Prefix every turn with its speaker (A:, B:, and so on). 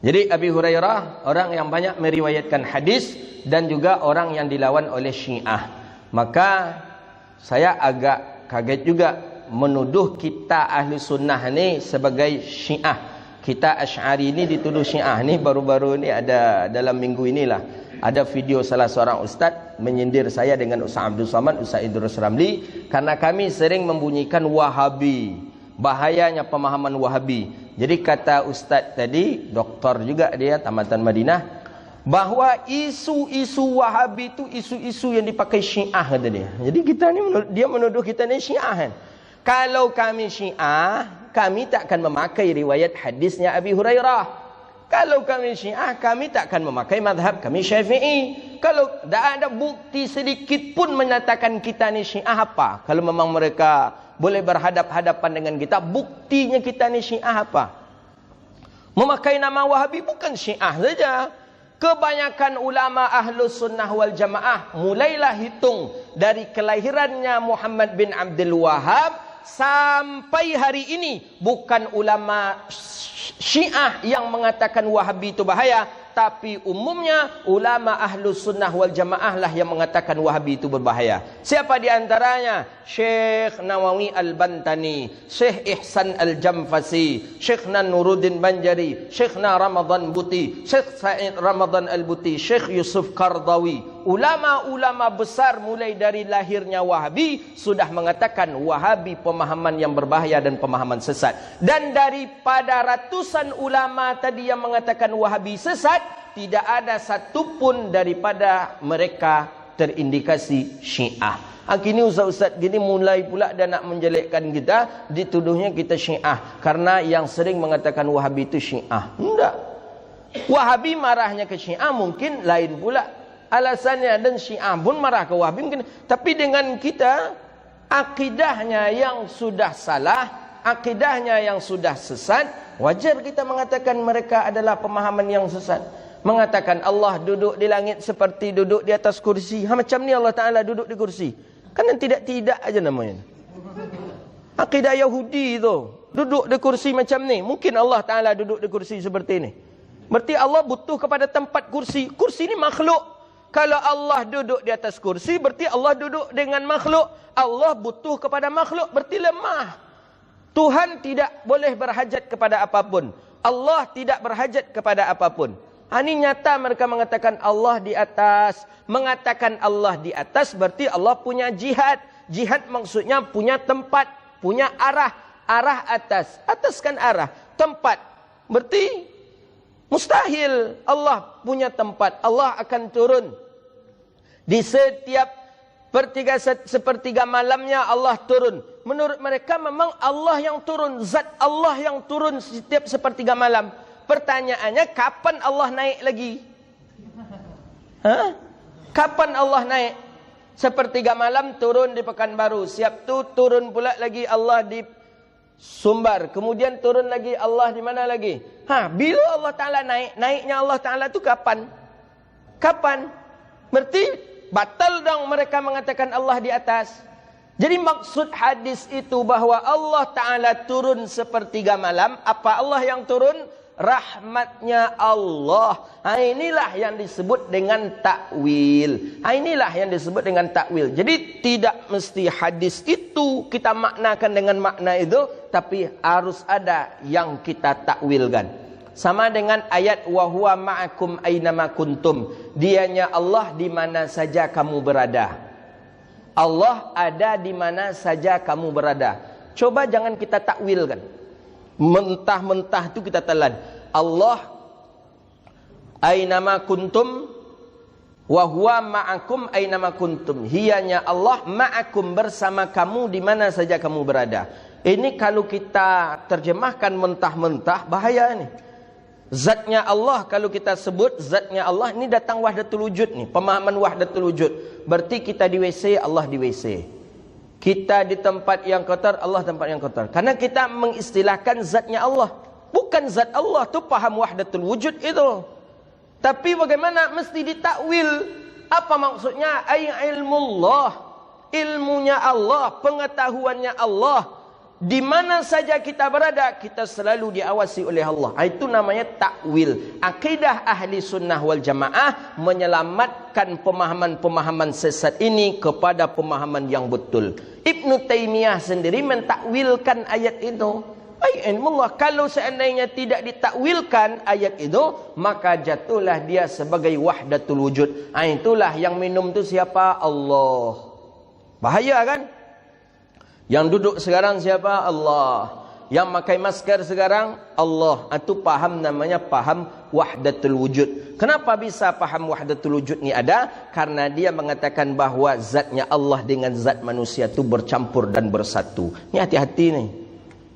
A: Jadi Abi Hurairah orang yang banyak meriwayatkan hadis dan juga orang yang dilawan oleh Syiah. Maka saya agak kaget juga menuduh kita ahli sunnah ni sebagai Syiah. Kita Asy'ari ni dituduh Syiah. Ni baru-baru ni ada dalam minggu inilah ada video salah seorang ustaz menyindir saya dengan Ustaz Abdul Samad, Ustaz Idrus Ramli, karena kami sering membunyikan Wahabi. Bahayanya pemahaman Wahabi. Jadi kata ustaz tadi, doktor juga dia tamatan Madinah, bahawa isu-isu Wahabi itu isu-isu yang dipakai Syiah kata dia. Jadi kita ni dia menuduh kita ni Syiah kan. Kalau kami Syiah, kami tak akan memakai riwayat hadisnya Abi Hurairah. Kalau kami Syiah, kami tak akan memakai mazhab kami Syafi'i. Kalau tak ada bukti sedikit pun menyatakan kita ni Syiah, apa? Kalau memang mereka boleh berhadap-hadapan dengan kita, buktinya kita ni Syiah apa? Memakai nama Wahabi bukan Syiah saja. Kebanyakan ulama Ahlus Sunnah wal Jamaah mulailah hitung dari kelahirannya Muhammad bin Abdul Wahhab sampai hari ini bukan ulama Syiah yang mengatakan Wahabi itu bahaya, tapi umumnya ulama Ahlus Sunnah wal Jamaah lah yang mengatakan Wahabi itu berbahaya. Siapa di antaranya? Syekh Nawawi Al-Bantani, Syekh Ihsan Al-Jamfasi, Syekh Nuruddin Banjari, Syekh Ramadan Buti, Syekh Said Ramadan Al-Buti, Syekh Yusuf Qardawi. Ulama-ulama besar mulai dari lahirnya Wahabi sudah mengatakan Wahabi pemahaman yang berbahaya dan pemahaman sesat. Dan daripada ratusan ulama tadi yang mengatakan Wahabi sesat, tidak ada satupun daripada mereka terindikasi Syiah. Kini ustaz-ustaz gini mulai pula dia nak menjelekkan kita, dituduhnya kita Syiah karena yang sering mengatakan Wahabi itu Syiah. Enggak. Wahabi marahnya ke Syiah mungkin lain pula alasannya, dan Syiah pun marah ke Wahabi mungkin. Tapi dengan kita akidahnya yang sudah salah, akidahnya yang sudah sesat, wajar kita mengatakan mereka adalah pemahaman yang sesat. Mengatakan Allah duduk di langit seperti duduk di atas kursi. Macam ni Allah Ta'ala duduk di kursi. Kan tidak-tidak aja namanya. Akidah Yahudi itu duduk di kursi macam ni. Mungkin Allah Ta'ala duduk di kursi seperti ini. Berarti Allah butuh kepada tempat kursi. Kursi ni makhluk. Kalau Allah duduk di atas kursi, berarti Allah duduk dengan makhluk. Allah butuh kepada makhluk, berarti lemah. Tuhan tidak boleh berhajat kepada apapun. Allah tidak berhajat kepada apapun. Ini nyata mereka mengatakan Allah di atas. Mengatakan Allah di atas berarti Allah punya jihad. Jihad maksudnya punya tempat, punya arah. Arah atas. Atas kan arah. Tempat. Berarti mustahil Allah punya tempat. Allah akan turun. Di setiap sepertiga malamnya Allah turun. Menurut mereka memang Allah yang turun. Zat Allah yang turun setiap sepertiga malam. Pertanyaannya, kapan Allah naik lagi? Kapan Allah naik? Sepertiga malam turun di Pekanbaru. Siap tu turun pula lagi Allah di Sumbar. Kemudian turun lagi Allah di mana lagi? Bila Allah Ta'ala naik? Naiknya Allah Ta'ala tu kapan? Kapan? Berarti batal dong mereka mengatakan Allah di atas. Jadi maksud hadis itu bahwa Allah Ta'ala turun sepertiga malam. Apa Allah yang turun? Rahmatnya Allah. Inilah yang disebut dengan takwil. Inilah yang disebut dengan takwil. Jadi tidak mesti hadis itu kita maknakan dengan makna itu, tapi harus ada yang kita takwilkan. Sama dengan ayat wa huwa ma'akum aynama kuntum. Dianya Allah di mana saja kamu berada. Allah ada di mana saja kamu berada. Coba jangan kita takwilkan. Mentah-mentah itu kita telan. Allah aynama kuntum wa huwa ma'akum aynama kuntum. Hianya Allah ma'akum bersama kamu di mana saja kamu berada. Ini kalau kita terjemahkan mentah-mentah bahaya ini. Zatnya Allah kalau kita sebut zatnya Allah ini datang wahdatul wujud nih, pemahaman wahdatul wujud. Berarti kita di WC, Allah di WC. Kita di tempat yang kotor, Allah tempat yang kotor. Karena kita mengistilahkan zatnya Allah. Bukan zat Allah tu paham wahdatul wujud itu. Tapi bagaimana mesti ditakwil? Apa maksudnya? Ay ilmullah. Ilmunya Allah, pengetahuannya Allah. Di mana saja kita berada, kita selalu diawasi oleh Allah. Itu namanya takwil. Akidah ahli sunnah wal jamaah menyelamatkan pemahaman-pemahaman sesat ini kepada pemahaman yang betul. Ibnu Taimiyah sendiri mentakwilkan ayat itu. Allah, kalau seandainya tidak ditakwilkan ayat itu, maka jatuhlah dia sebagai wahdatul wujud. Itulah yang minum itu siapa? Allah. Bahaya kan? Yang duduk sekarang siapa? Allah. Yang pakai masker sekarang? Allah. Itu paham namanya paham wahdatul wujud. Kenapa bisa paham wahdatul wujud ni ada? Karena dia mengatakan bahawa zatnya Allah dengan zat manusia itu bercampur dan bersatu. Ini hati-hati nih.